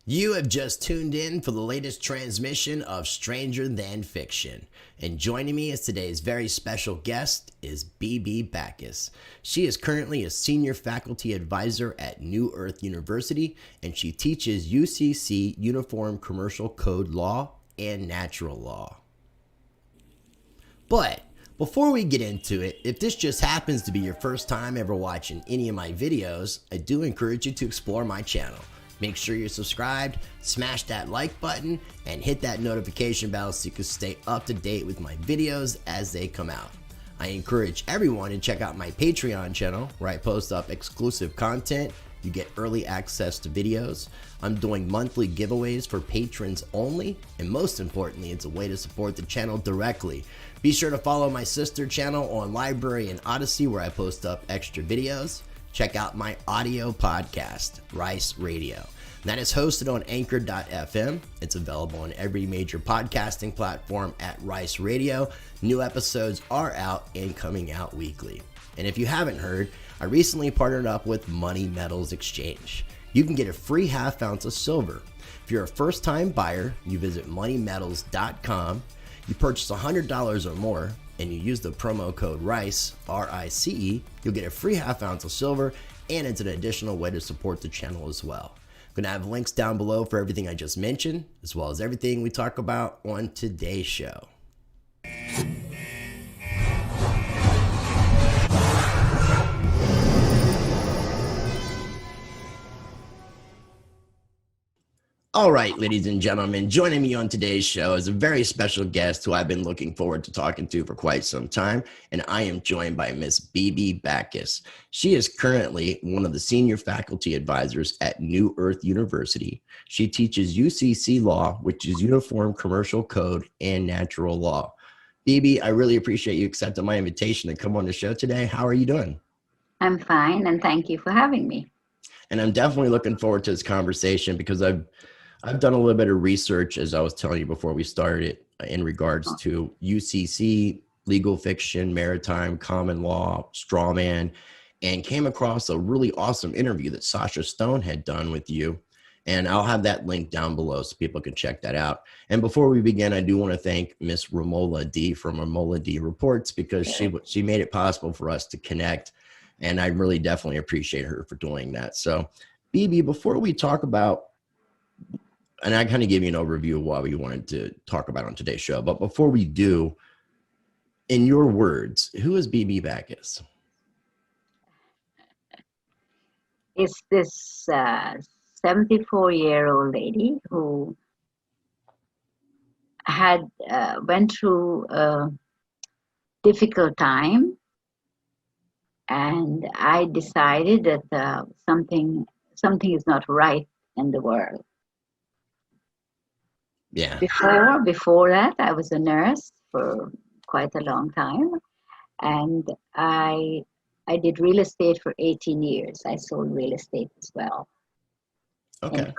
You have just tuned in for the latest transmission of Stranger Than Fiction. And joining me as today's very special guest is Bibi Bacchus. She is currently a senior faculty advisor at New Earth University, and she teaches UCC Uniform Commercial Code Law and Natural Law. But before we get into it, if this just happens to be your first time ever watching any of my videos, I do encourage you to explore my channel. Make sure you're subscribed, smash that like button, and hit that notification bell so you can stay up to date with my videos as they come out. I encourage everyone to check out my Patreon channel where I post up exclusive content. You get early access to videos. I'm doing monthly giveaways for patrons only, and most importantly, it's a way to support the channel directly. Be sure to follow my sister channel on Library and Odyssey where I post up extra videos. Check out my audio podcast, Rice Radio. That is hosted on anchor.fm. It's available on every major podcasting platform at Rice Radio. New episodes are out and coming out weekly. And if you haven't heard, I recently partnered up with Money Metals Exchange. You can get a free half ounce of silver. If you're a first-time buyer, you visit moneymetals.com. You purchase $100 or more, and you use the promo code RICE, R-I-C-E, you'll get a free half ounce of silver, and it's an additional way to support the channel as well. I'm going to have links down below for everything I just mentioned, as well as everything we talk about on today's show. All right, ladies and gentlemen, joining me on today's show is a very special guest who I've been looking forward to talking to for quite some time, and I am joined by Miss Bibi Bacchus. She is currently one of the senior faculty advisors at New Earth University. She teaches UCC Law, which is Uniform Commercial Code and Natural Law. Bibi, I really appreciate you accepting my invitation to come on the show today. How are you doing? I'm fine, and thank you for having me. And I'm definitely looking forward to this conversation because I've done a little bit of research, as I was telling you before we started, in regards to UCC, legal fiction, maritime, common law, strawman, and came across a really awesome interview that Sasha Stone had done with you. And I'll have that link down below so people can check that out. And before we begin, I do want to thank Miss Romola D from Romola D Reports because she made it possible for us to connect. And I really definitely appreciate her for doing that. So, Bibi, before we talk about, and I kind of gave you an overview of what we wanted to talk about on today's show. But before we do, in your words, who is Bibi Bacchus? It's this 74-year-old lady who had went through a difficult time, and I decided that something is not right in the world. Yeah. Before that, I was a nurse for quite a long time, and I did real estate for 18 years. I sold real estate as well. Okay.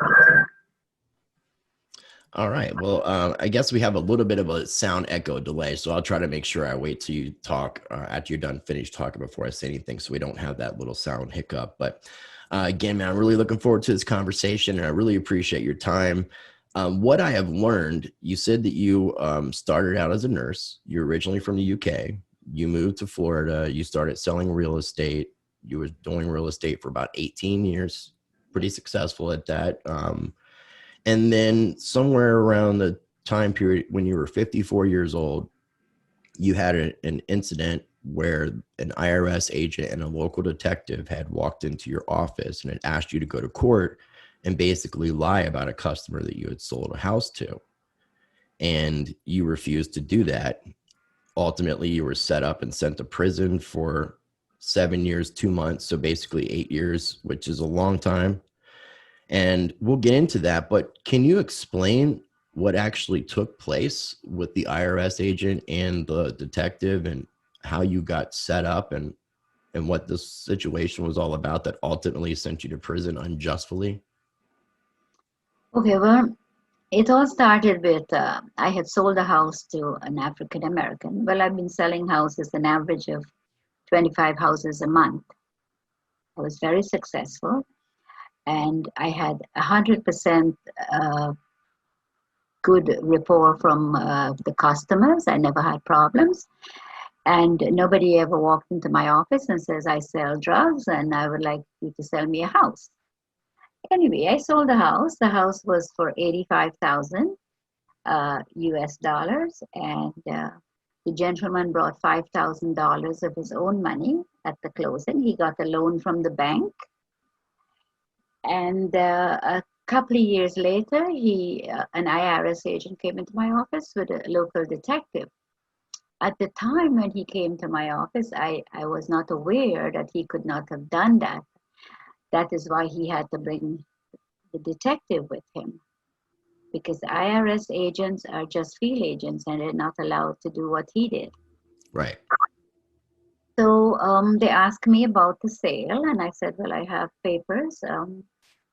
All right. Well, I guess we have a little bit of a sound echo delay, so I'll try to make sure I wait till you talk after you're done finished talking before I say anything, so we don't have that little sound hiccup. But again, man, I'm really looking forward to this conversation, and I really appreciate your time. What I have learned, you said that you started out as a nurse. You're originally from the UK. You moved to Florida. You started selling real estate. You were doing real estate for about 18 years, pretty successful at that. And then somewhere around the time period when you were 54 years old, you had an incident where an IRS agent and a local detective had walked into your office and had asked you to go to court and basically lie about a customer that you had sold a house to. And you refused to do that. Ultimately, you were set up and sent to prison for 7 years, 2 months. So basically 8 years, which is a long time. And we'll get into that, but can you explain what actually took place with the IRS agent and the detective and how you got set up and what this situation was all about that ultimately sent you to prison unjustly? Okay, well, it all started with, I had sold a house to an African American. Well, I've been selling houses an average of 25 houses a month. I was very successful. and I had 100% good rapport from the customers. I never had problems. And nobody ever walked into my office and says, I sell drugs and I would like you to sell me a house. Anyway, I sold the house. The house was for 85,000 US dollars. And the gentleman brought $5,000 of his own money at the closing. He got a loan from the bank. And a couple of years later, an IRS agent came into my office with a local detective. At the time when he came to my office, I was not aware that he could not have done that. That is why he had to bring the detective with him, because IRS agents are just field agents and they're not allowed to do what he did. Right. So they asked me about the sale, and I said, well, I have papers.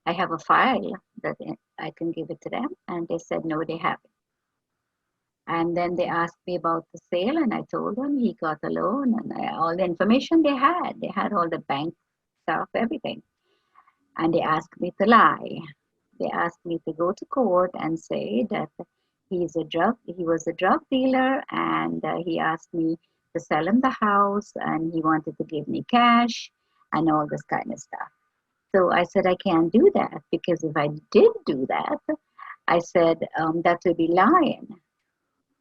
I have a file that I can give it to them. And they said, no, they haven't. And then they asked me about the sale, and I told them he got a loan and all the information they had. They had all the bank stuff, everything. And they asked me to lie. They asked me to go to court and say that he was a drug dealer, and he asked me to sell him the house, and he wanted to give me cash and all this kind of stuff. So I said, I can't do that, because if I did do that, I said, that would be lying.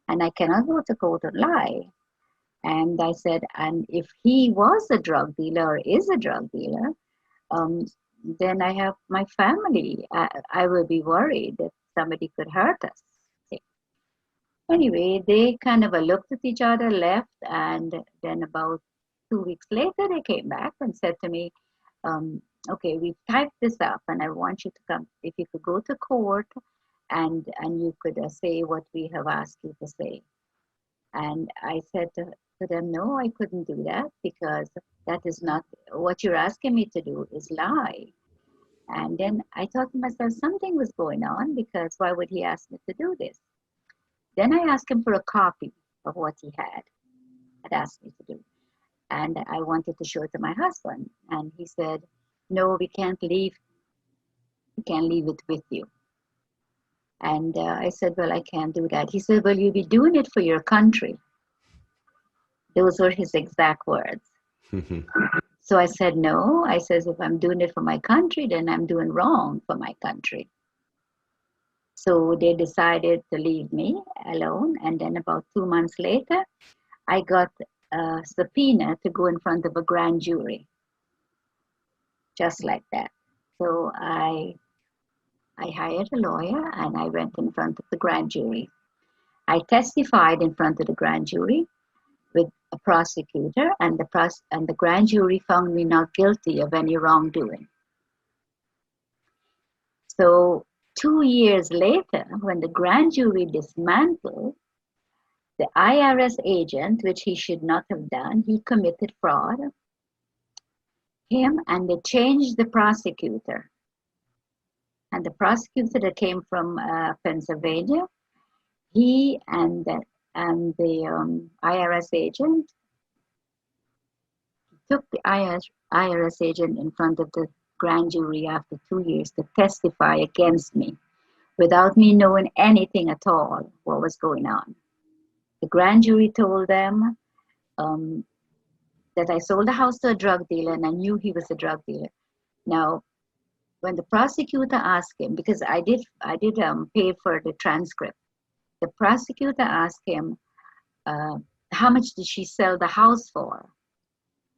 And I cannot go to court and lie. And I said, and if he was a drug dealer or is a drug dealer, then I have my family. I will be worried that somebody could hurt us. Anyway, they kind of looked at each other, left, and then about 2 weeks later, they came back and said to me, okay, we've typed this up, and I want you to come, if you could go to court and you could say what we have asked you to say. And I said to them, no, I couldn't do that, because that is not what you're asking me to do, is lie. And then I thought to myself, something was going on, because why would he ask me to do this? Then I asked him for a copy of what he had asked me to do. And I wanted to show it to my husband. And he said, no, we can't leave it with you. And I said, well, I can't do that. He said, well, you'll be doing it for your country. Those were his exact words. So I said, no. I says, if I'm doing it for my country, then I'm doing wrong for my country. So they decided to leave me alone. And then about 2 months later, I got a subpoena to go in front of a grand jury. Just like that. So I hired a lawyer and I went in front of the grand jury. I testified in front of the grand jury with a prosecutor, and the grand jury found me not guilty of any wrongdoing. So 2 years later, when the grand jury dismantled, the IRS agent, which he should not have done, he committed fraud. And they changed the prosecutor. And the prosecutor that came from Pennsylvania, he and the IRS agent took the IRS agent in front of the grand jury after 2 years to testify against me without me knowing anything at all what was going on. The grand jury told them that I sold the house to a drug dealer and I knew he was a drug dealer. Now, when the prosecutor asked him, because I did pay for the transcript, the prosecutor asked him, how much did she sell the house for?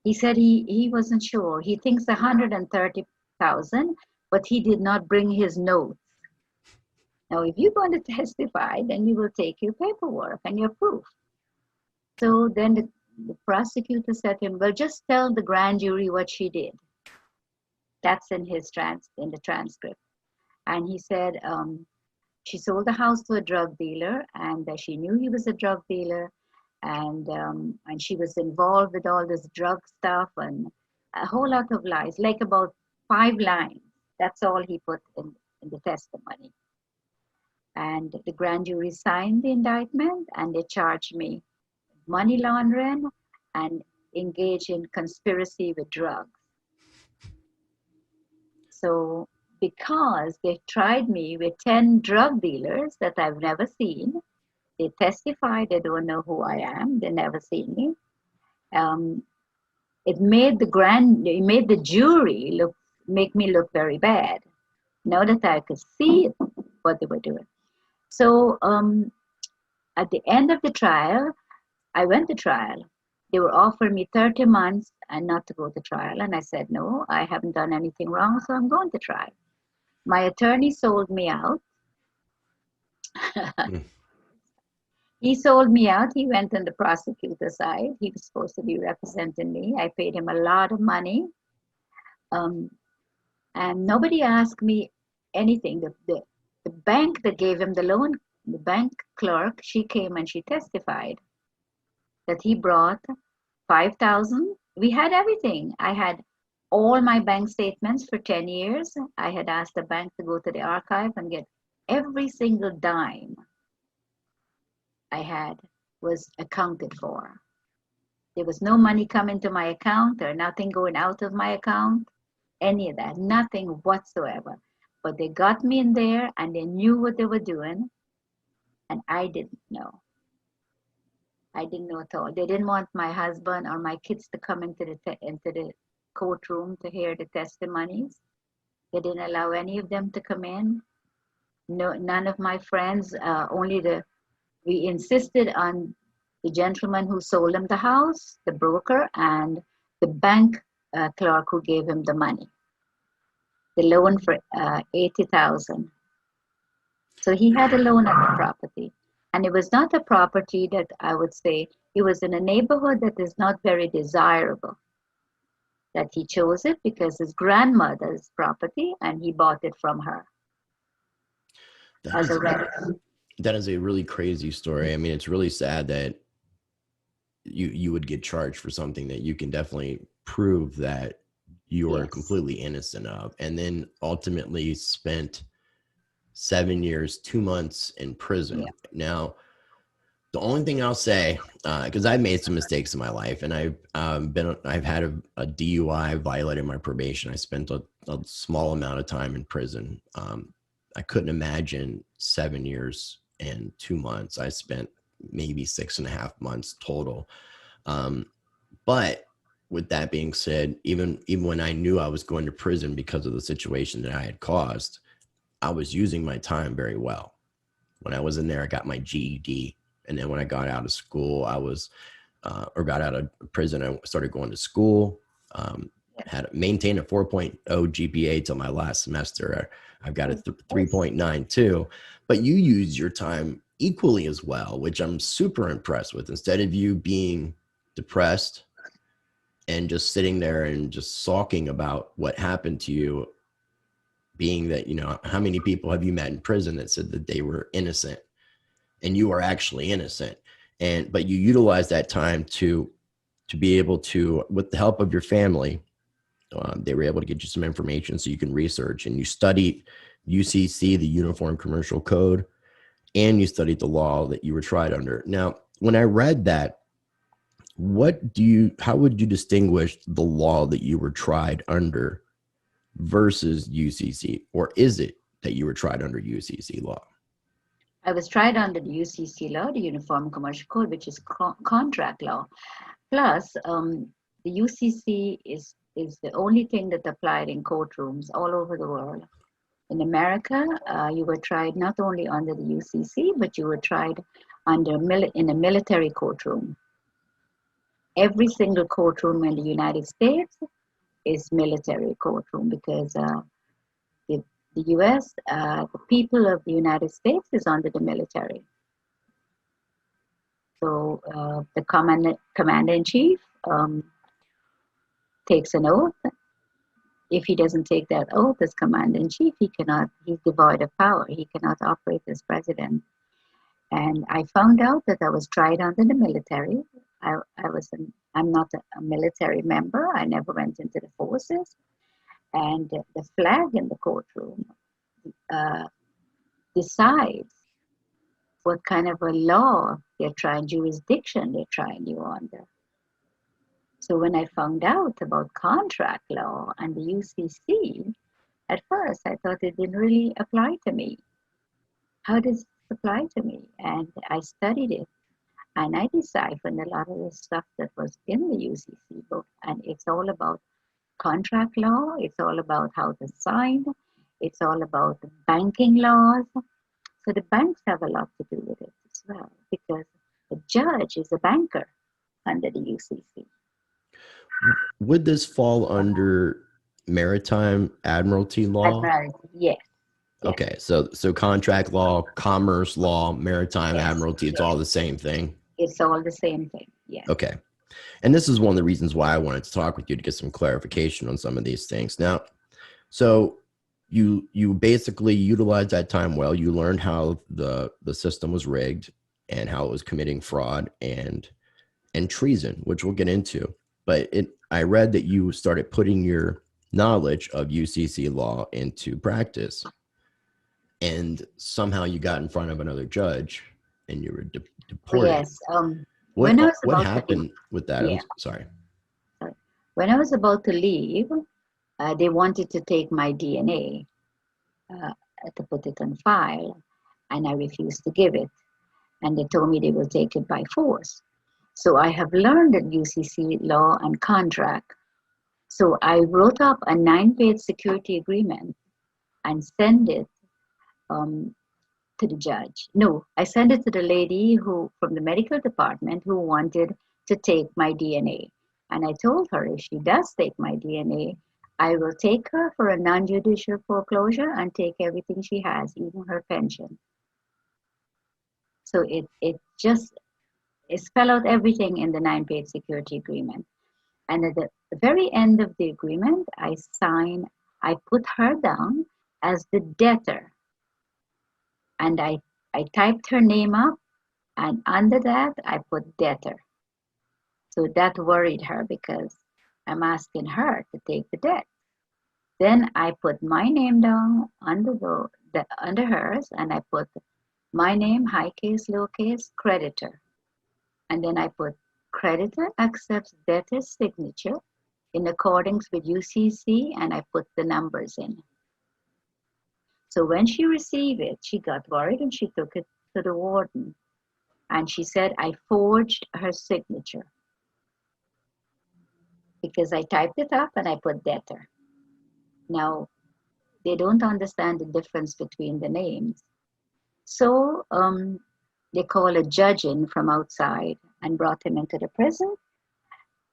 He said he wasn't sure. He thinks 130,000, but he did not bring his notes. Now, if you're going to testify, then you will take your paperwork and your proof. So then the prosecutor said to him, well, just tell the grand jury what she did. That's in the transcript. And he said, she sold the house to a drug dealer, and she knew he was a drug dealer, and she was involved with all this drug stuff and a whole lot of lies, like about 5 lines. That's all he put in the testimony. And the grand jury signed the indictment, and they charged me money laundering and engaged in conspiracy with drugs. So because they tried me with 10 drug dealers that I've never seen. They testified they don't know who I am. They never seen me. It made the jury make me look very bad. Now that I could see what they were doing. So at the end of the trial, I went to trial. They were offering me 30 months and not to go to trial. And I said, no, I haven't done anything wrong, so I'm going to trial. My attorney sold me out. He sold me out. He went on the prosecutor side. He was supposed to be representing me. I paid him a lot of money. And nobody asked me anything. The bank that gave him the loan, the bank clerk, she came and she testified that he brought 5,000. We had everything. I had all my bank statements for 10 years. I had asked the bank to go to the archive and get every single dime I had was accounted for. There was no money coming to my account or nothing going out of my account, any of that, nothing whatsoever. But they got me in there and they knew what they were doing, and I didn't know. I didn't know at all. They didn't want my husband or my kids to come into the courtroom to hear the testimonies. They didn't allow any of them to come in. No, none of my friends. We insisted on the gentleman who sold him the house, the broker, and the bank clerk who gave him the money, the loan for $80,000. So he had a loan on the property. And it was not a property that I would say, it was in a neighborhood that is not very desirable. That he chose it because his grandmother's property and he bought it from her as a rental. That is a really crazy story. I mean, it's really sad that you would get charged for something that you can definitely prove that you are completely innocent of, and then ultimately spent 7 years, 2 months in prison. Yeah. Now, the only thing I'll say, because I've made some mistakes in my life, and I've had a DUI, violated my probation. I spent a small amount of time in prison. I couldn't imagine 7 years and 2 months. I spent maybe 6.5 months total. But with that being said, even when I knew I was going to prison because of the situation that I had caused, I was using my time very well. When I was in there, I got my GED. And then when I got out of school, got out of prison, I started going to school, had maintained a 4.0 GPA till my last semester. I've got a 3.92, but you use your time equally as well, which I'm super impressed with. Instead of you being depressed and just sitting there and just sulking about what happened to you, being that, how many people have you met in prison that said that they were innocent and you are actually innocent? But you utilize that time to be able to, with the help of your family, they were able to get you some information so you can research, and you studied UCC, the Uniform Commercial Code, and you studied the law that you were tried under. Now, when I read that, how would you distinguish the law that you were tried under versus UCC? Or is it that you were tried under UCC law? I was tried under the UCC law, the Uniform Commercial Code, which is contract law. Plus, the UCC is the only thing that applied in courtrooms all over the world. In America, you were tried not only under the UCC, but you were tried in a military courtroom. Every single courtroom in the United States is military courtroom because the U.S., the people of the United States is under the military. So the commander-in-chief takes an oath. If he doesn't take that oath as commander-in-chief, he's devoid of power. He cannot operate as president. And I found out that I was tried under the military. I'm not a military member. I never went into the forces. And the flag in the courtroom decides what kind of a law jurisdiction they're trying you under. So when I found out about contract law and the UCC, At first, I thought it didn't really apply to me. How does it apply to me? And I studied it and I deciphered a lot of the stuff that was in the UCC book. And it's all about contract law, it's all about how to sign, it's all about banking laws. So the banks have a lot to do with it as well because the judge is a banker under the UCC. Would this fall under maritime admiralty law? Admiralty, yes. Okay, so contract law, commerce law, maritime admiralty, it's all the same thing. It's all the same thing, yes. Okay. And this is one of the reasons why I wanted to talk with you to get some clarification on some of these things. Now, so you basically utilized that time well. You learned how the system was rigged and how it was committing fraud and treason, which we'll get into. But I read that you started putting your knowledge of UCC law into practice, and somehow you got in front of another judge and you were deported. Yes. What happened with that? Yeah. Sorry. When I was about to leave, they wanted to take my DNA to put it on file, and I refused to give it. And they told me they will take it by force. So I have learned that UCC law and contract. So I wrote up a 9-page security agreement and sent it to the judge. No, I sent it to the lady from the medical department who wanted to take my DNA. And I told her if she does take my DNA, I will take her for a non-judicial foreclosure and take everything she has, even her pension. So it spelled out everything in the 9-page security agreement. And at the very end of the agreement, I put her down as the debtor. And I typed her name up, and under that, I put debtor. So that worried her because I'm asking her to take the debt. Then I put my name down under hers, and I put my name, high case, low case, creditor. And then I put creditor accepts debtor's signature in accordance with UCC, and I put the numbers in. So when she received it, she got worried and she took it to the warden. And she said, I forged her signature because I typed it up and I put debtor. Now, they don't understand the difference between the names. So they called a judge in from outside and brought him into the prison.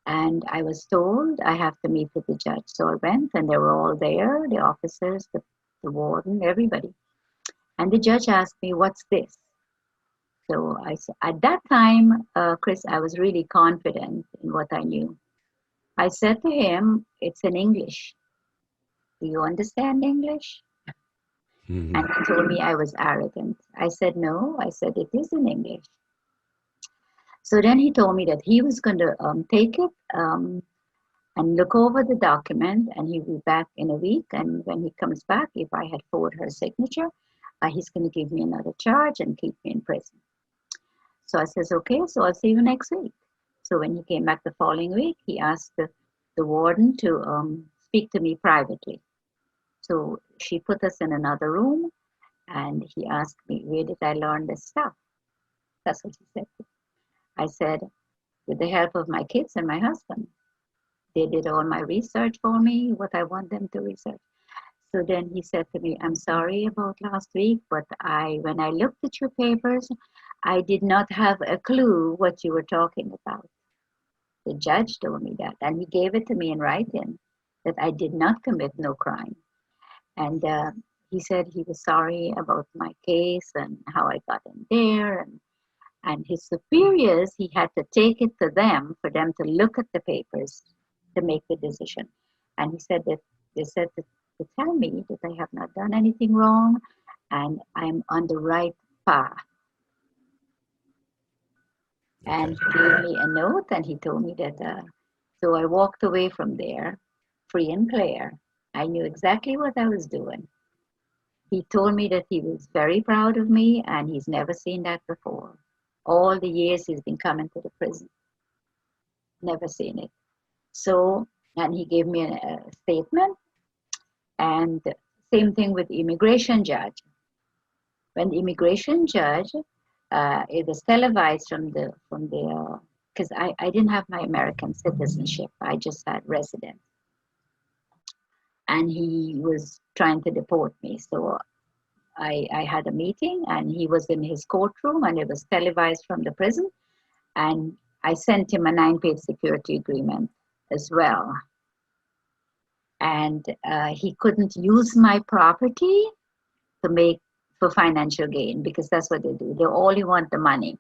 And I was told I have to meet with the judge. So I went and they were all there, the officers, the warden, everybody. And the judge asked me, what's this? So I said, at that time, Chris, I was really confident in what I knew. I said to him, it's in English. Do you understand English? Mm-hmm. And he told me I was arrogant. I said, no, I said, it is in English. So then he told me that he was going to take it and look over the document, and he'll be back in a week. And when he comes back, if I had forwarded her signature, he's going to give me another charge and keep me in prison. So I says, okay, so I'll see you next week. So when he came back the following week, he asked the warden to speak to me privately. So she put us in another room, and he asked me, where did I learn this stuff? That's what he said. I said, with the help of my kids and my husband. They did all my research for me, what I want them to research. So then he said to me, I'm sorry about last week, but when I looked at your papers, I did not have a clue what you were talking about. The judge told me that, and he gave it to me in writing, that I did not commit no crime. And he said he was sorry about my case and how I got in there. And his superiors, he had to take it to them for them to look at the papers to make the decision. And he said that they said to tell me that I have not done anything wrong and I'm on the right path. Okay. And he gave me a note and he told me that, so I walked away from there, free and clear. I knew exactly what I was doing. He told me that he was very proud of me and he's never seen that before. All the years he's been coming to the prison. Never seen it. So, and he gave me a statement And same thing with immigration judge. When the immigration judge, it was televised from the because I didn't have my American citizenship. I just had residence. And he was trying to deport me. So I had a meeting, and he was in his courtroom, and it was televised from the prison. And I sent him a 9-page security agreement as well. And he couldn't use my property for financial gain, because that's what they do. They only want the money.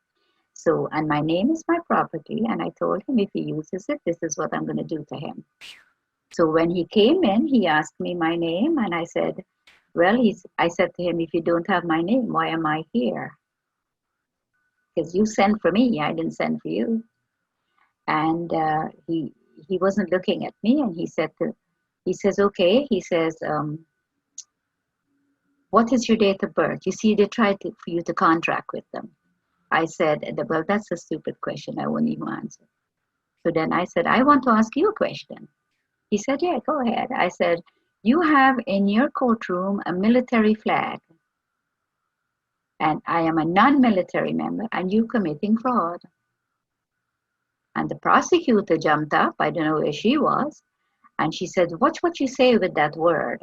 So, and my name is my property. And I told him if he uses it, this is what I'm going to do to him. So when he came in, he asked me my name, and I said, well, I said to him, if you don't have my name, why am I here? Because you sent for me, I didn't send for you. And he wasn't looking at me, and he says, okay, he says, what is your date of birth? You see, they tried for you to contract with them. I said, well, that's a stupid question. I won't even answer. So then I said, I want to ask you a question. He said, yeah, go ahead. I said, you have in your courtroom a military flag, and I am a non-military member, and you committing fraud. And the prosecutor jumped up. I don't know where she was. And she said, watch what you say with that word.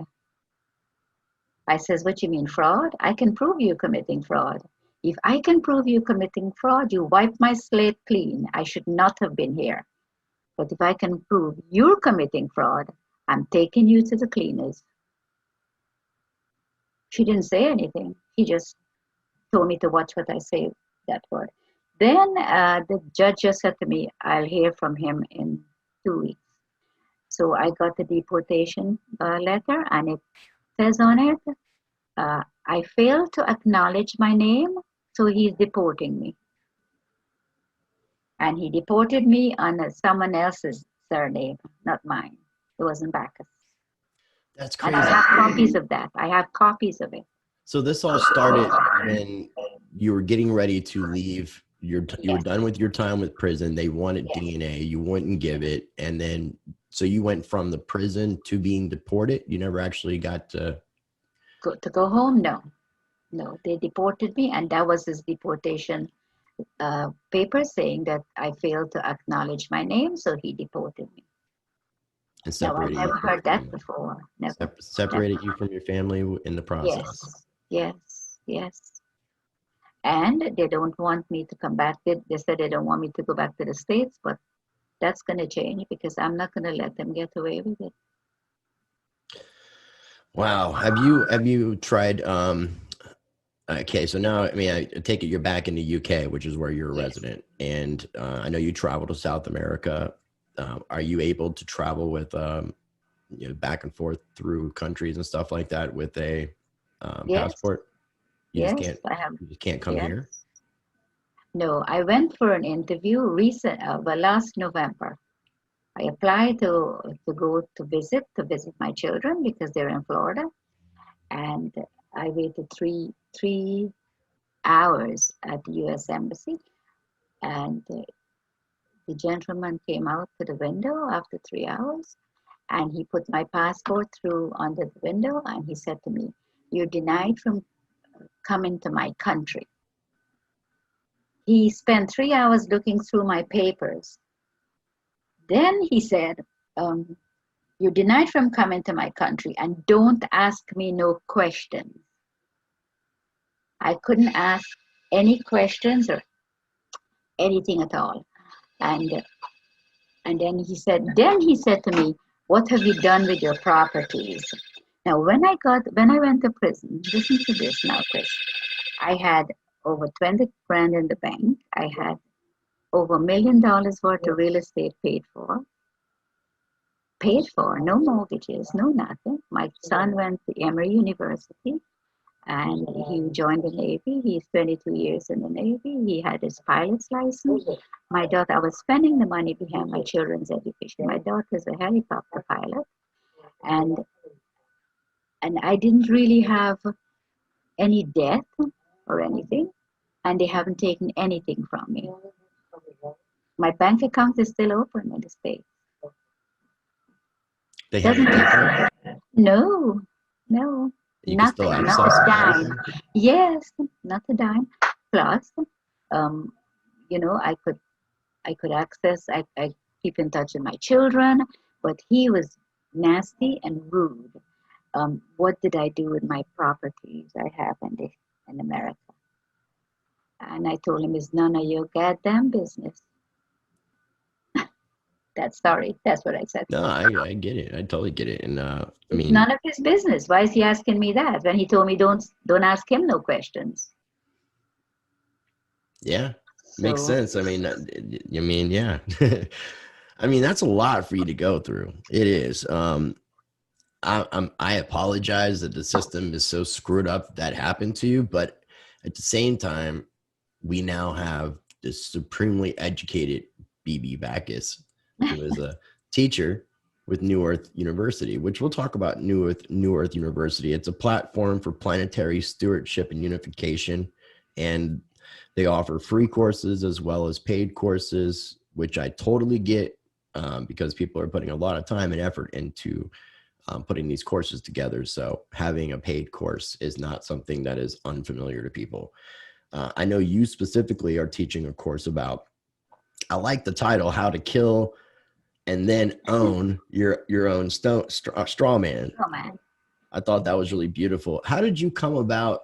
I says, what you mean, fraud? I can prove you committing fraud. If I can prove you committing fraud, you wipe my slate clean. I should not have been here. But if I can prove you're committing fraud, I'm taking you to the cleaners. She didn't say anything. He just told me to watch what I say, that word. Then the judge just said to me, I'll hear from him in 2 weeks. So I got the deportation letter, and it says on it, I failed to acknowledge my name, so he's deporting me. And he deported me on someone else's surname, not mine. It wasn't Bacchus. That's crazy. And I have copies of that. I have copies of it. So this all started when you were getting ready to leave. You were done with your time with prison. They wanted DNA. You wouldn't give it. And then, so you went from the prison to being deported. You never actually got to go home? No. They deported me, and that was his deportation paper saying that I failed to acknowledge my name, so he deported me. And separated no, I've never heard that before. Never. Separated you from your family in the process. Yes. And they don't want me to come back. They said they don't want me to go back to the States, but that's going to change, because I'm not going to let them get away with it. Wow. Have you tried, okay, so now, I mean, I take it you're back in the UK, which is where you're a resident. And I know you travel to South America. Are you able to travel with, back and forth through countries and stuff like that with a passport? You just can't come here? No, I went for an interview last November. I applied to go to visit my children, because they're in Florida. And I waited three hours at the U.S. Embassy, and the gentleman came out to the window after 3 hours, and he put my passport through under the window, and he said to me, "You're denied from coming to my country." He spent 3 hours looking through my papers. Then he said, "You're denied from coming to my country, and don't ask me no questions." I couldn't ask any questions or anything at all. And then he said to me, "What have you done with your properties?" Now, when I went to prison, listen to this now, Chris. I had over 20 grand in the bank. I had over $1 million worth of real estate paid for, no mortgages, no nothing. My son went to Emory University, and he joined the Navy. He's 22 years in the Navy. He had his pilot's license. My daughter, I was spending the money behind my children's education. My daughter's a helicopter pilot, and I didn't really have any debt or anything, and they haven't taken anything from me. My bank account is still open in the States. They haven't taken it? No, No, You can still nothing, not access a it and dime. everything? Yes, not a dime. Plus, um, I could access. I keep in touch with my children, but he was nasty and rude. What did I do with my properties I have in America? And I told him, it's none of your goddamn business. That's what I said. No, I get it. I totally get it. And I It's mean, none of his business. Why is he asking me that? When he told me don't ask him no questions. yeah, makes So sense. Yeah. I mean, that's a lot for you to go through. It is. I apologize that the system is so screwed up that happened to you, but at the same time, we now have this supremely educated Bibi Bacchus, who is a teacher with New Earth University, which we'll talk about New Earth University. It's a platform for planetary stewardship and unification, and they offer free courses as well as paid courses, which I totally get because people are putting a lot of time and effort into putting these courses together. So having a paid course is not something that is unfamiliar to people. I know you specifically are teaching a course about, I like the title, How to Kill and Then Own Your Own Straw Man. oh man. I thought that was really beautiful. How did you come about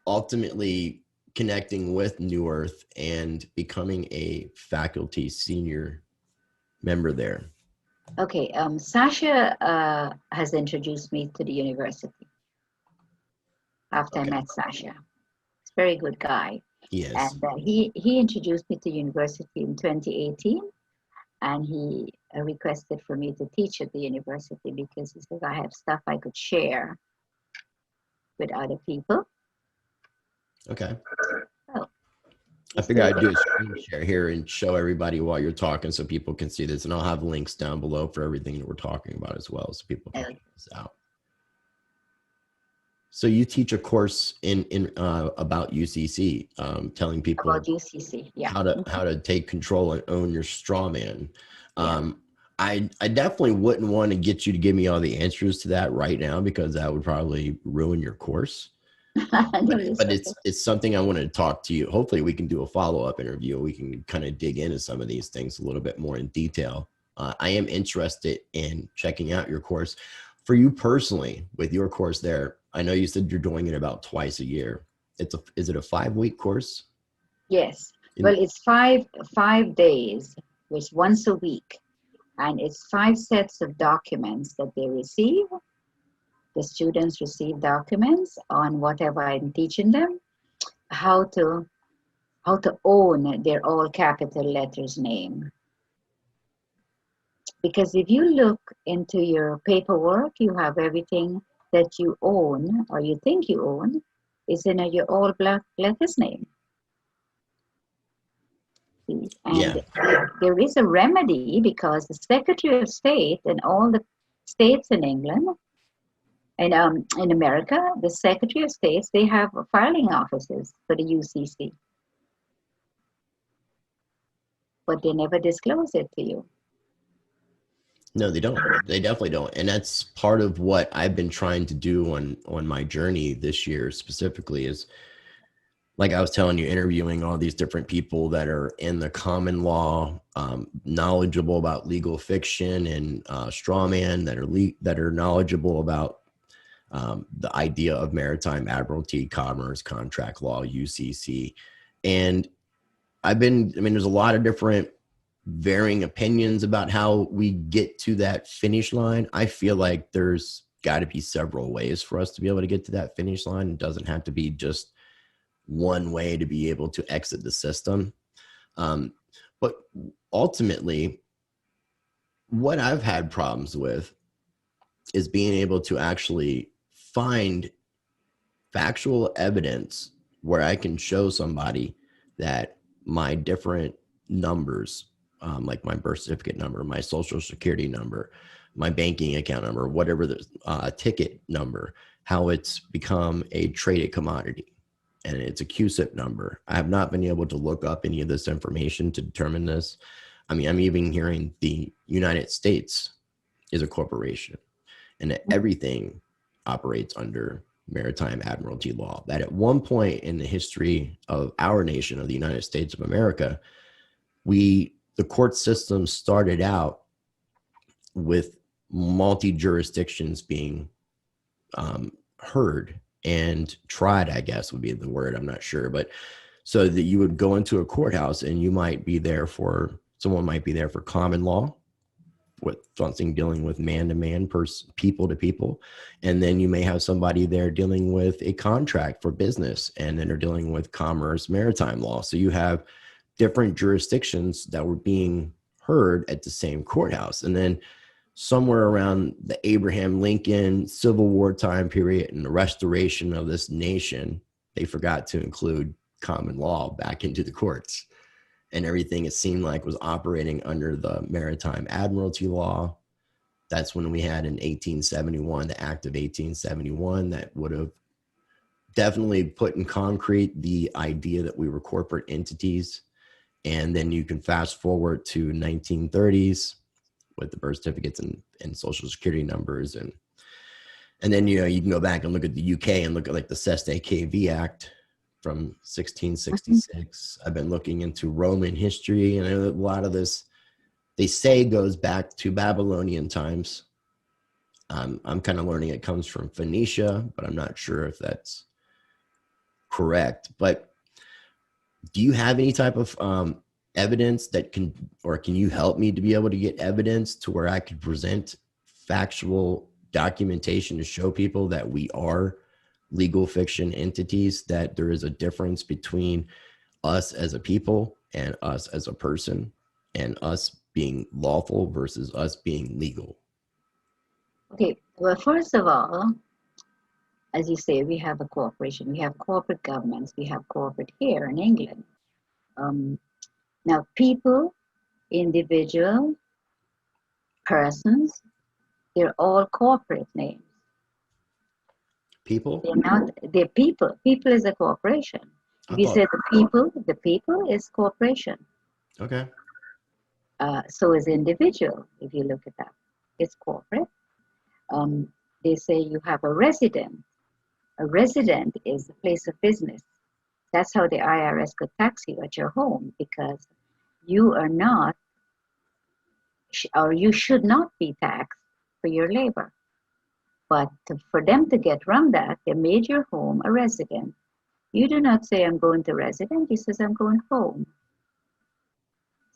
ultimately connecting with New Earth and becoming a faculty senior member there? Okay, Sasha has introduced me to the university after I Okay. met Sasha. He's a very good guy. Yes. And he introduced me to university in 2018, and he requested for me to teach at the university because he says I have stuff I could share with other people. Okay. Oh, I figure I'd do a screen share here and show everybody while you're talking so people can see this. And I'll have links down below for everything that we're talking about as well, so people can check this out. So you teach a course in about UCC, telling people about UCC, yeah. how to take control and own your straw man. Yeah. I definitely wouldn't want to get you to give me all the answers to that right now because that would probably ruin your course. But it's something I wanted to talk to you. Hopefully we can do a follow-up interview. We can kind of dig into some of these things a little bit more in detail. I am interested in checking out your course. For you personally, with your course there, I know you said you're doing it about twice a year. Is it a 5-week course? Yes. Well, it's five days, which once a week, and it's 5 sets of documents that they receive. The students receive documents on whatever I'm teaching them, how to own their all capital letters name. Because if you look into your paperwork, you have everything that you own or you think you own is in your all black letters name. And Yeah. there is a remedy because the Secretary of State and all the states in England and in America, the Secretary of States, they have filing offices for the UCC. But they never disclose it to you. No, they don't. They definitely don't. And that's part of what I've been trying to do on my journey this year specifically is, like I was telling you, interviewing all these different people that are in the common law, knowledgeable about legal fiction and straw man, that are knowledgeable about the idea of maritime admiralty, commerce, contract law, UCC. And there's a lot of different varying opinions about how we get to that finish line. I feel like there's got to be several ways for us to be able to get to that finish line. It doesn't have to be just one way to be able to exit the system. But ultimately, what I've had problems with is being able to actually find factual evidence where I can show somebody that my different numbers, like my birth certificate number, my social security number, my banking account number, whatever the ticket number, how it's become a traded commodity. And it's a QSIP number. I have not been able to look up any of this information to determine this. I mean, I'm even hearing the United States is a corporation and that everything operates under maritime admiralty law. That at one point in the history of our nation, of the United States of America, the court system started out with multi jurisdictions being heard and tried, I guess would be the word, I'm not sure, but so that you would go into a courthouse and you might be there for, someone might be there for common law, with something dealing with man-to-man, people to people, and then you may have somebody there dealing with a contract for business, and then they're dealing with commerce, maritime law. So you have different jurisdictions that were being heard at the same courthouse. And then somewhere around the Abraham Lincoln Civil War time period and the restoration of this nation, they forgot to include common law back into the courts. And everything, it seemed like, was operating under the maritime admiralty law. That's when we had in 1871, the Act of 1871, that would have definitely put in concrete the idea that we were corporate entities. And then you can fast forward to 1930s with the birth certificates and social security numbers. And then, you know, you can go back and look at the UK and look at like the Cestui Que Vie Act from 1666. I've been looking into Roman history, and a lot of this, they say, goes back to Babylonian times. I'm kind of learning it comes from Phoenicia, but I'm not sure if that's correct. But do you have any type of evidence that can you help me to be able to get evidence to where I could present factual documentation to show people that we are legal fiction entities, that there is a difference between us as a people and us as a person, and us being lawful versus us being legal? Okay, well, first of all, as you say, we have a corporation, we have corporate governments, we have corporate here in England. Now, people, individual, persons, they're all corporate names. People? They're people. People is a corporation. If you say the people is corporation. Okay. So is individual, if you look at that. It's corporate. They say you have a resident. A resident is a place of business. That's how the IRS could tax you at your home, because you are not, or you should not be taxed for your labor. But for them to get around that, they made your home a resident. You do not say, I'm going to resident. You says, I'm going home.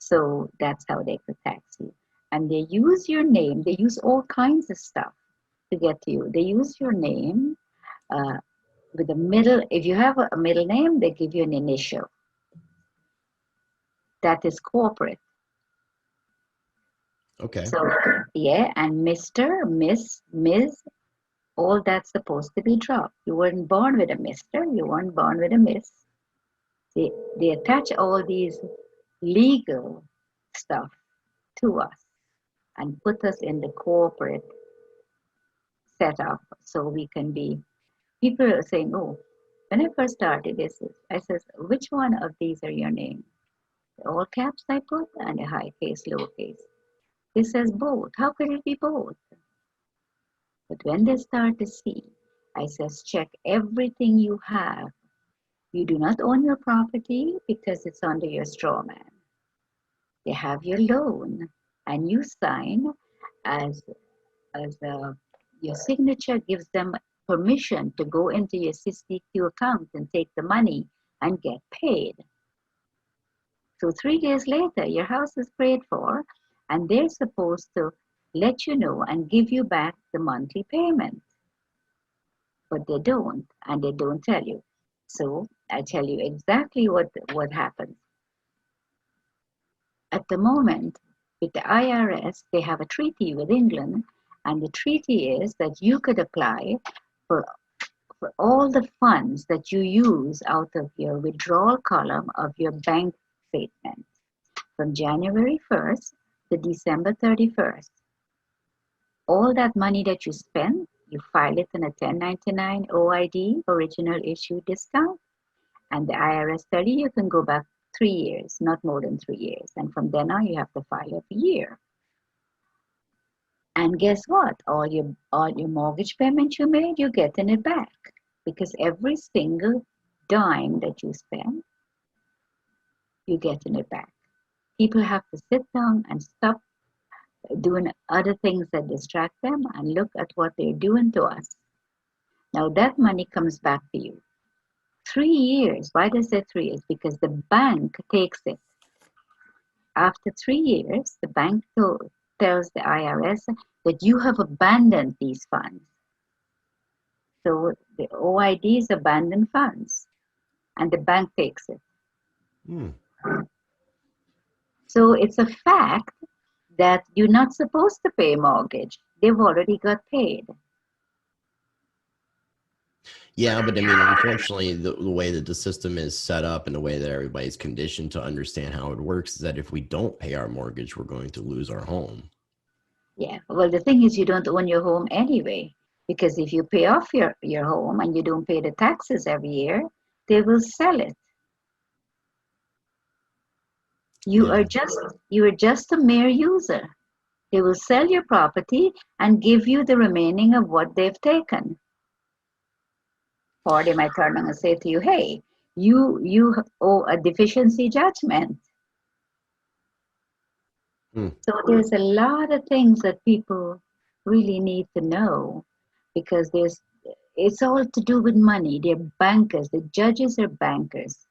So that's how they could tax you. And they use your name. They use all kinds of stuff to get to you. They use your name with a middle. If you have a middle name, they give you an initial. That is corporate. Okay. So, yeah, and Mr., Miss, Ms., all that's supposed to be dropped. You weren't born with a Mr., you weren't born with a Miss. They attach all these legal stuff to us and put us in the corporate setup so we can be. People are saying, oh, when I first started this, I says, which one of these are your names? The all caps I put and the high case, low case. It says both. How could it be both? But when they start to see, I says, check everything you have. You do not own your property because it's under your straw man. They have your loan, and you sign as your signature gives them permission to go into your CCQ account and take the money and get paid. So 3 days later, your house is paid for, and they're supposed to let you know and give you back the monthly payment. But they don't, and they don't tell you. So I tell you exactly what happens. At the moment, with the IRS, they have a treaty with England, and the treaty is that you could apply for all the funds that you use out of your withdrawal column of your bank statement from January 1st to December 31st. All that money that you spend, you file it in a 1099 OID, original issue discount, and the IRS tell you can go back 3 years, not more than 3 years. And from then on, you have to file every year. And guess what? All your mortgage payment you made, you're getting it back. Because every single dime that you spend, you're getting it back. People have to sit down and stop doing other things that distract them and look at what they're doing to us. Now that money comes back to you. 3 years. Why does it 3 years? Because the bank takes it. After 3 years, the bank tells the IRS that you have abandoned these funds. So the OIDs abandon funds, and the bank takes it. Hmm. So it's a fact that you're not supposed to pay mortgage. They've already got paid. Yeah, but I mean, unfortunately, the way that the system is set up and the way that everybody's conditioned to understand how it works is that if we don't pay our mortgage, we're going to lose our home. Yeah. Well, the thing is, you don't own your home anyway, because if you pay off your home and you don't pay the taxes every year, they will sell it. You Yeah. are just a mere user. They will sell your property and give you the remaining of what they've taken. Or they might turn around and say to you, hey, you owe a deficiency judgment. Hmm. So there's a lot of things that people really need to know, because it's all to do with money. They're bankers. The judges are bankers,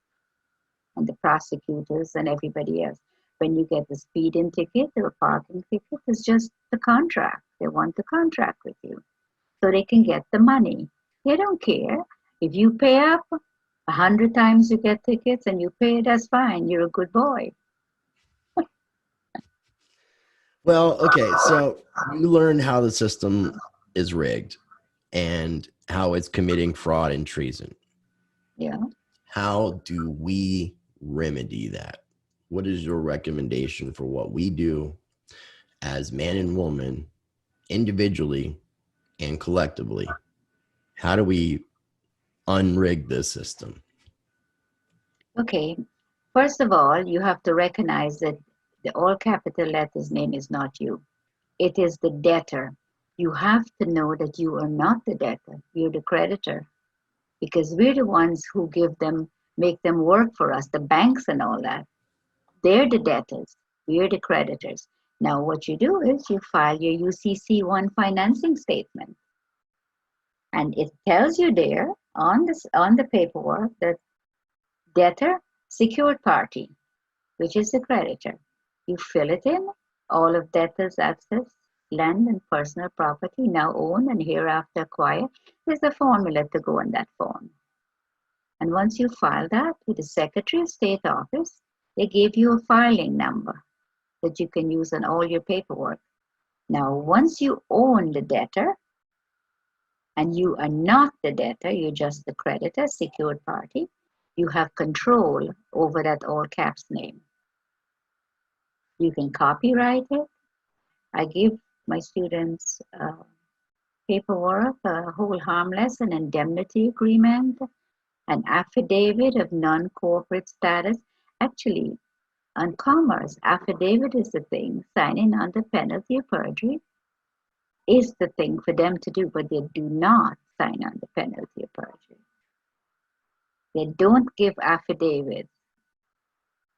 and the prosecutors and everybody else. When you get a speeding ticket or a parking ticket, it's just the contract. They want the contract with you so they can get the money. They don't care. If you pay up 100 times you get tickets and you pay, that's fine. You're a good boy. Well, okay, so you learned how the system is rigged and how it's committing fraud and treason. Yeah. How do we remedy that? What is your recommendation for what we do as man and woman, individually and collectively? How do we unrig this system? Okay. First of all, you have to recognize that the all capital letters name is not you. It is the debtor. You have to know that you are not the debtor. You're the creditor, because we're the ones who make them work for us, the banks and all that. They're the debtors. We're the creditors. Now, what you do is you file your UCC1 financing statement, and it tells you there on the paperwork that debtor, secured party, which is the creditor. You fill it in, all of debtors' assets, land and personal property now owned and hereafter acquired. There's a formula to go in that form. And once you file that with the Secretary of State office, they give you a filing number that you can use on all your paperwork. Now, once you own the debtor, and you are not the debtor, you're just the creditor, secured party, you have control over that all caps name. You can copyright it. I give my students paperwork, a hold harmless, an indemnity agreement, an affidavit of non-corporate status. Actually, on commerce, affidavit is the thing, signing under penalty of perjury is the thing for them to do, but they do not sign under penalty of perjury. They don't give affidavits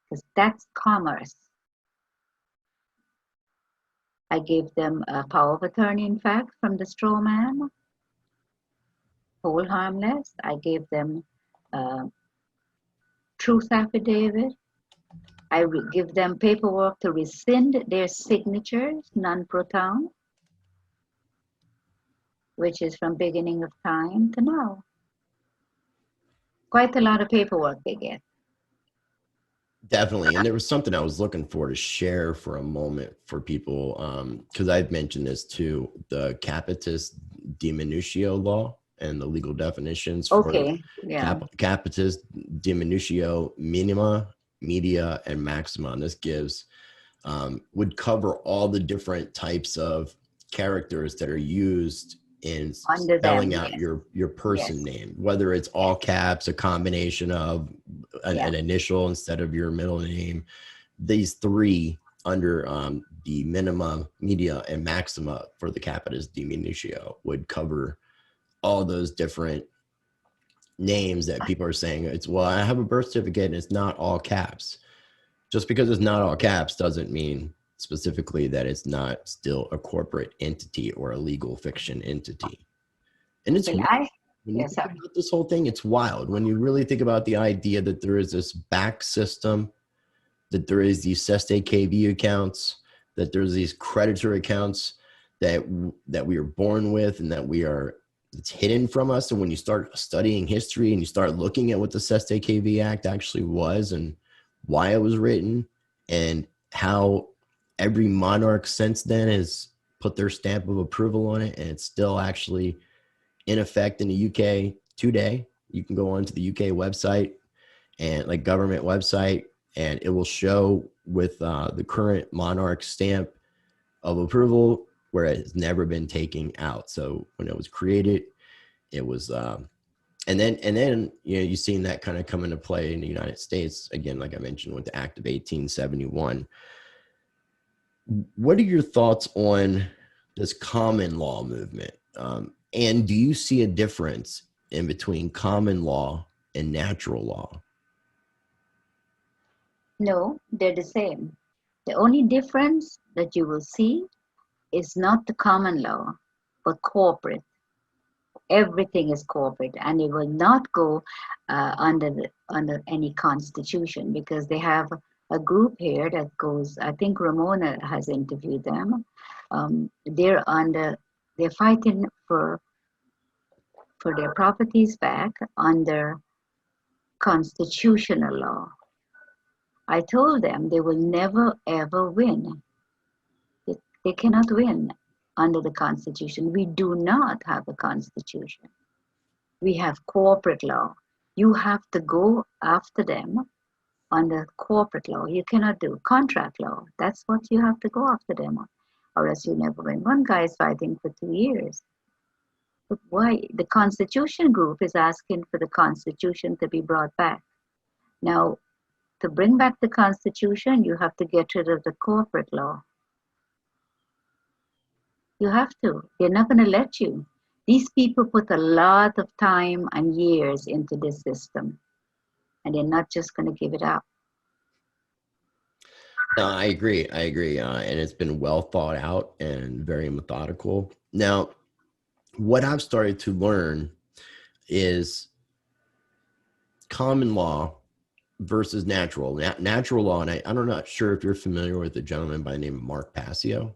because that's commerce. I gave them a power of attorney, in fact, from the straw man, hold harmless. I gave them truth affidavit. I give them paperwork to rescind their signatures, non-proton, which is from beginning of time to now. Quite a lot of paperwork they get. Definitely. And there was something I was looking for to share for a moment for people, because I've mentioned this too, the capitis diminutio law and the legal definitions for capitis diminutio minima, media, and maxima. And this gives, would cover all the different types of characters that are used in spelling out your person name, whether it's all caps, a combination of an initial instead of your middle name. These three under the minima, media, and maxima for the capitis diminutio would cover all those different names that people are saying. It's, well, I have a birth certificate and it's not all caps. Just because it's not all caps doesn't mean specifically that it's not still a corporate entity or a legal fiction entity. And it's when you think about this whole thing, it's wild. When you really think about the idea that there is this back system, that there is these Seste KV accounts, that there's these creditor accounts that we are born with and that it's hidden from us. And when you start studying history and you start looking at what the Seste KV Act actually was and why it was written and how every monarch since then has put their stamp of approval on it, and it's still actually in effect in the UK today. You can go onto the UK website and like government website, and it will show with the current monarch stamp of approval where it has never been taken out. So when it was created, it was, and then you've seen that kind of come into play in the United States again, like I mentioned with the Act of 1871. What are your thoughts on this common law movement? And do you see a difference in between common law and natural law? No, they're the same. The only difference that you will see is not the common law, but corporate. Everything is corporate, and it will not go under any constitution, because they have a group here that goes. I think Ramona has interviewed them. They're fighting for their properties back under constitutional law. I told them they will never ever win. They cannot win under the Constitution. We do not have a Constitution. We have corporate law. You have to go after them under corporate law. You cannot do contract law. That's what you have to go after them on, or else you never win. One guy is fighting for 2 years. But why? The Constitution group is asking for the Constitution to be brought back. Now, to bring back the Constitution, you have to get rid of the corporate law. You have to. They're not going to let you. These people put a lot of time and years into this system, and they're not just going to give it up. No, I agree. And it's been well thought out and very methodical. Now, what I've started to learn is common law versus natural. Natural law, and I'm not sure if you're familiar with a gentleman by the name of Mark Passio.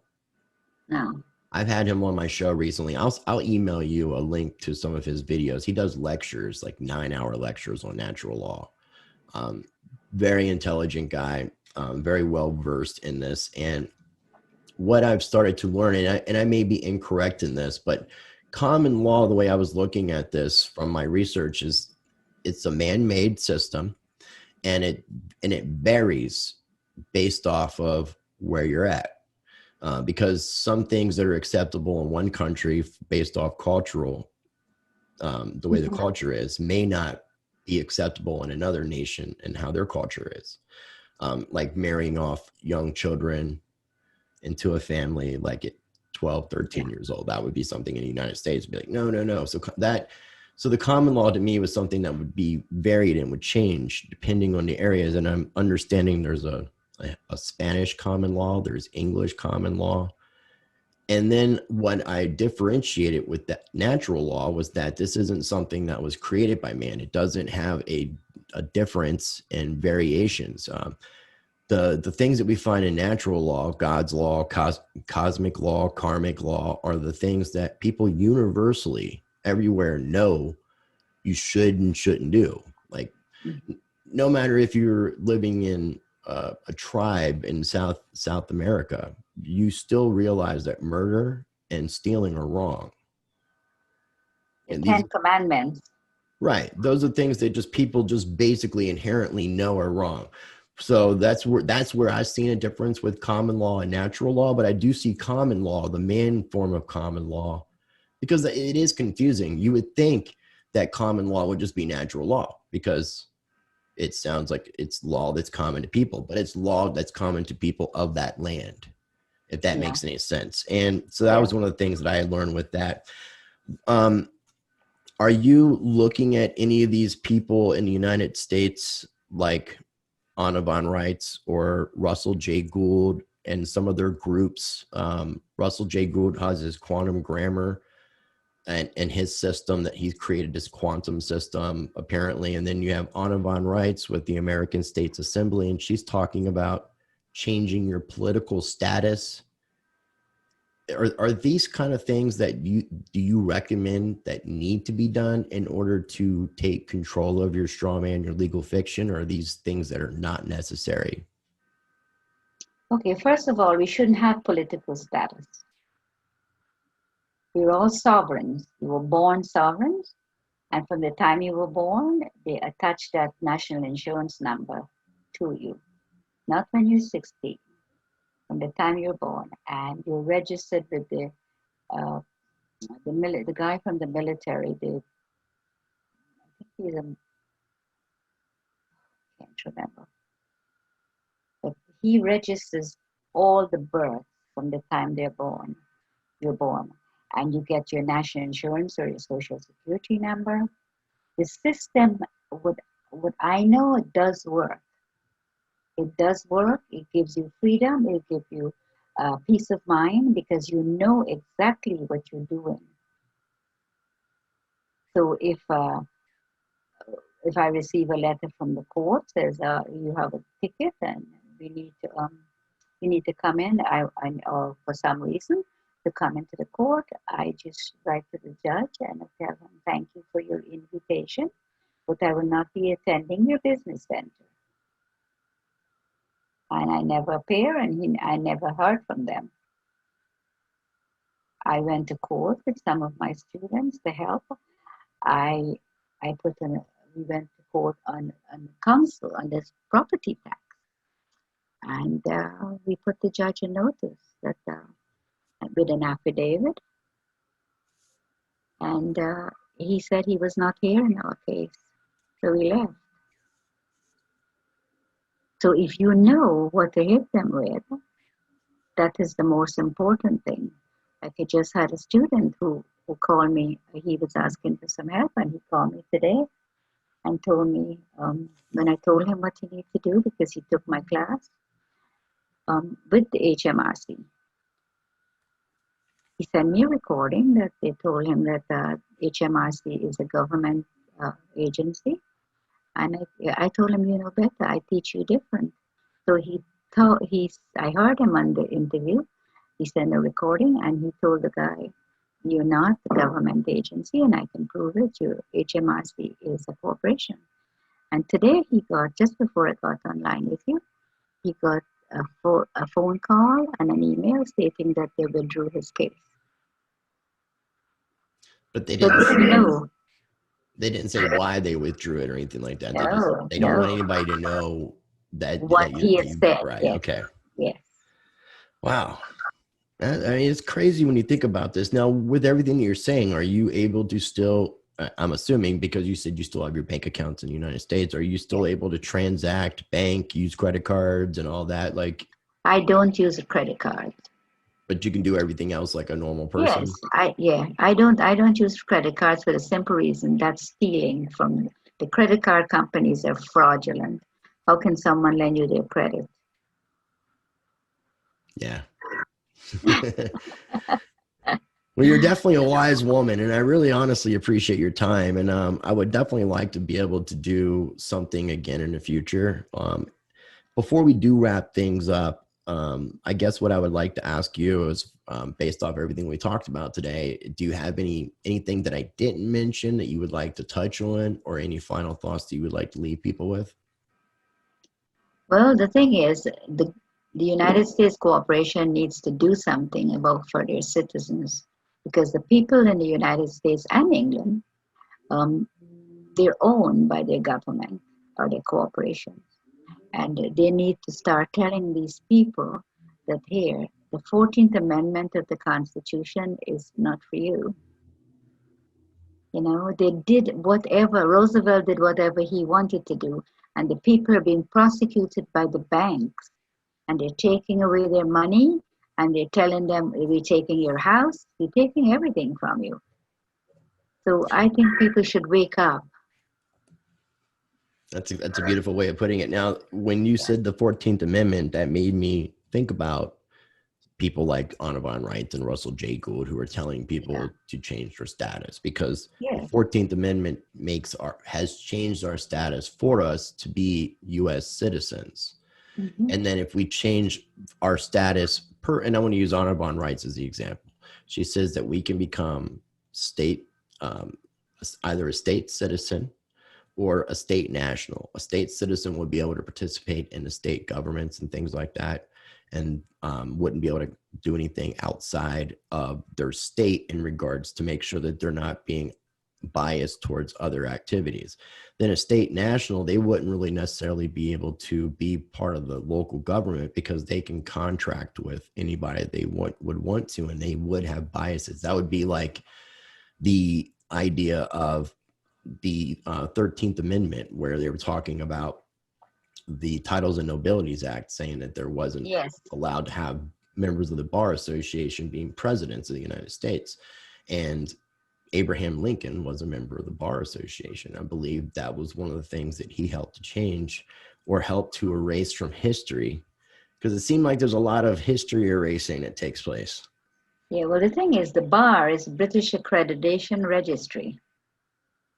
No. I've had him on my show recently. I'll email you a link to some of his videos. He does lectures, like 9-hour lectures on natural law. Very intelligent guy, very well versed in this. And what I've started to learn, and I may be incorrect in this, but common law, the way I was looking at this from my research, is it's a man-made system. And it varies based off of where you're at, because some things that are acceptable in one country based off cultural, the way the culture is, may not be acceptable in another nation and how their culture is. Like marrying off young children into a family like at 12, 13 years old. That would be something in the United States would be like, no. So the common law to me was something that would be varied and would change depending on the areas. And I'm understanding there's a Spanish common law, there's English common law. And then what I differentiated with that natural law was that this isn't something that was created by man. It doesn't have a difference in variations. The things that we find in natural law, God's law, cosmic law, karmic law, are the things that people universally everywhere know you should and shouldn't do. Like, no matter if you're living in a tribe in South America, you still realize that murder and stealing are wrong. And the 10 Commandments. Right. Those are things that just people just basically inherently know are wrong. So that's where I've seen a difference with common law and natural law. But I do see common law, the main form of common law, because it is confusing. You would think that common law would just be natural law because it sounds like it's law that's common to people, but it's law that's common to people of that land. if that Yeah. makes any sense. And so that was one of the things that I had learned with that. Are you looking at any of these people in the United States, like Anna von Reitz or Russell J. Gould and some of their groups? Russell J. Gould has his quantum grammar and his system that he's created, this quantum system, apparently. And then you have Anna von Reitz with the American States Assembly, and she's talking about changing your political status. Are these kind of things that do you recommend that need to be done in order to take control of your straw man, your legal fiction, or are these things that are not necessary? Okay, first of all, we shouldn't have political status. We're all sovereigns. You were born sovereigns, and from the time you were born, they attach that national insurance number to you. Not when you're 60, from the time you're born, and you're registered with the guy from the military. I think he's a, can't remember, but he registers all the births from the time they're born. You're born, and you get your national insurance or your social security number. The system, what I know, it does work. It does work. It gives you freedom. It gives you peace of mind because you know exactly what you're doing. So if I receive a letter from the court says you have a ticket and you need to come in, or for some reason to come into the court, I just write to the judge and I tell him, thank you for your invitation, but I will not be attending your business center. And I never appear, and I never heard from them. I went to court with some of my students to help. We went to court on council on this property tax, and we put the judge a notice that with an affidavit, and he said he was not here in our case, so we left. So if you know what to hit them with, that is the most important thing. Like I just had a student who called me. He was asking for some help, and he called me today and told me, when I told him what he needed to do, because he took my class with the HMRC, he sent me a recording that they told him that HMRC is a government agency. And I told him, you know better, I teach you different. So I heard him on the interview. He sent a recording and he told the guy, you're not a government agency and I can prove it. Your HMRC is a corporation. And today he got, just before I got online with you, he got a phone call and an email stating that they withdrew his case. But they didn't say, no. They didn't say why they withdrew it or anything like that. They No, don't want anybody to know that what he had said. Right. Yes. Okay. Yes. Wow. I mean, it's crazy when you think about this. Now, with everything you're saying, are you able to still, I'm assuming because you said you still have your bank accounts in the United States, are you still able to transact, bank, use credit cards and all that? Like, I don't use a credit card. But you can do everything else like a normal person? Yes, I don't use credit cards for the simple reason that's stealing from the credit card companies are fraudulent. How can someone lend you their credit? Yeah. Well, you're definitely a wise woman, and I really honestly appreciate your time. And I would definitely like to be able to do something again in the future. Before we do wrap things up, I guess what I would like to ask you is, based off everything we talked about today, do you have anything that I didn't mention that you would like to touch on, or any final thoughts that you would like to leave people with? Well, the thing is, the United States corporation needs to do something for their citizens, because the people in the United States and England, they're owned by their government or their corporations. And they need to start telling these people that here, the 14th Amendment of the Constitution is not for you. You know, they did whatever, Roosevelt did whatever he wanted to do, and the people are being prosecuted by the banks, and they're taking away their money, and they're telling them, we're taking your house, we're taking everything from you. So I think people should wake up. That's a beautiful way of putting it. Now, when you said the 14th Amendment, that made me think about people like Audubon Wright and Russell J. Gould, who are telling people to change their status, because the 14th Amendment has changed our status for us to be U.S. citizens. And then if we change our status and I want to use Audubon Wright as the example, she says that we can become either a state citizen or a state national. A state citizen would be able to participate in the state governments and things like that, and wouldn't be able to do anything outside of their state in regards to make sure that they're not being biased towards other activities. Then a state national, they wouldn't really necessarily be able to be part of the local government because they can contract with anybody they would want to, and they would have biases. That would be like the idea of the 13th Amendment, where they were talking about the Titles and Nobilities Act, saying that there wasn't allowed to have members of the Bar Association being presidents of the United States. And Abraham Lincoln was a member of the Bar Association. I believe that was one of the things that he helped to change or helped to erase from history, because it seemed like there's a lot of history erasing that takes place. Yeah, well, the thing is, the Bar is British Accreditation Registry.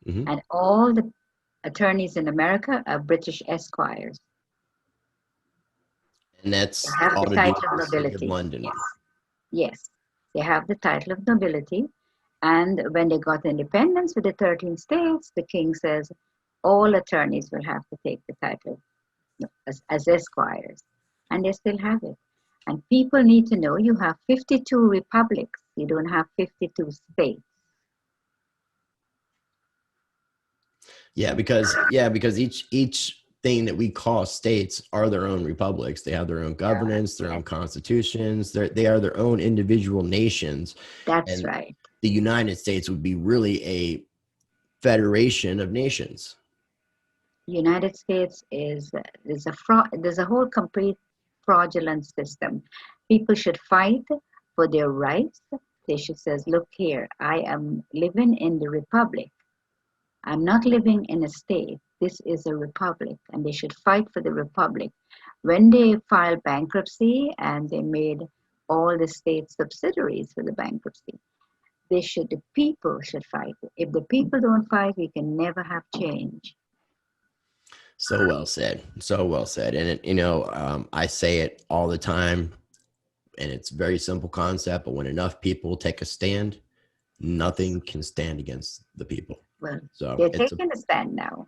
And all the attorneys in America are British esquires. And that's they have all the to do title of with the city nobility. of London. Yes, they have the title of nobility. And when they got independence with the 13 states, the king says all attorneys will have to take the title as esquires. And they still have it. And people need to know you have 52 republics. You don't have 52 states. Yeah, because each thing that we call states are their own republics. They have their own governance, their own constitutions. They are their own individual nations. That's right. The United States would be really a federation of nations. United States is there's a whole complete fraudulent system. People should fight for their rights. They should say, look here, I am living in the republic. I'm not living in a state. This is a republic, and they should fight for the republic. When they filed bankruptcy and they made all the state subsidiaries for the bankruptcy, the people should fight. If the people don't fight, we can never have change. So well said. So well said. And I say it all the time, and it's a very simple concept, but when enough people take a stand, nothing can stand against the people. Well, so they're taking a stand now.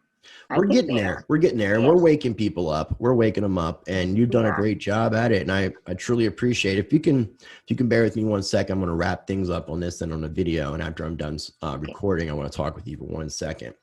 We're getting there. We're getting there, and we're waking people up. We're waking them up, and you've done a great job at it. And I truly appreciate it. If you can bear with me 1 second, I'm going to wrap things up on this and on the video. And after I'm done recording, I want to talk with you for 1 second.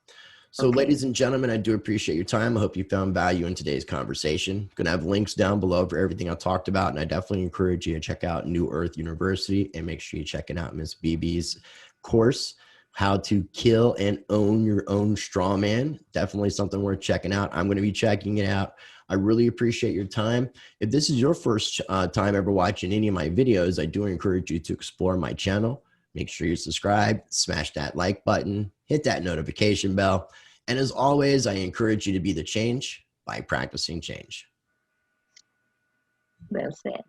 So ladies and gentlemen, I do appreciate your time. I hope you found value in today's conversation. I'm going to have links down below for everything I talked about. And I definitely encourage you to check out New Earth University, and make sure you check out Miss Bibi's course, How to Kill and Own Your Own Straw Man. Definitely something worth checking out. I'm going to be checking it out. I really appreciate your time. If this is your first time ever watching any of my videos, I do encourage you to explore my channel. Make sure you're subscribed, smash that like button, hit that notification bell. And as always, I encourage you to be the change by practicing change. Well said.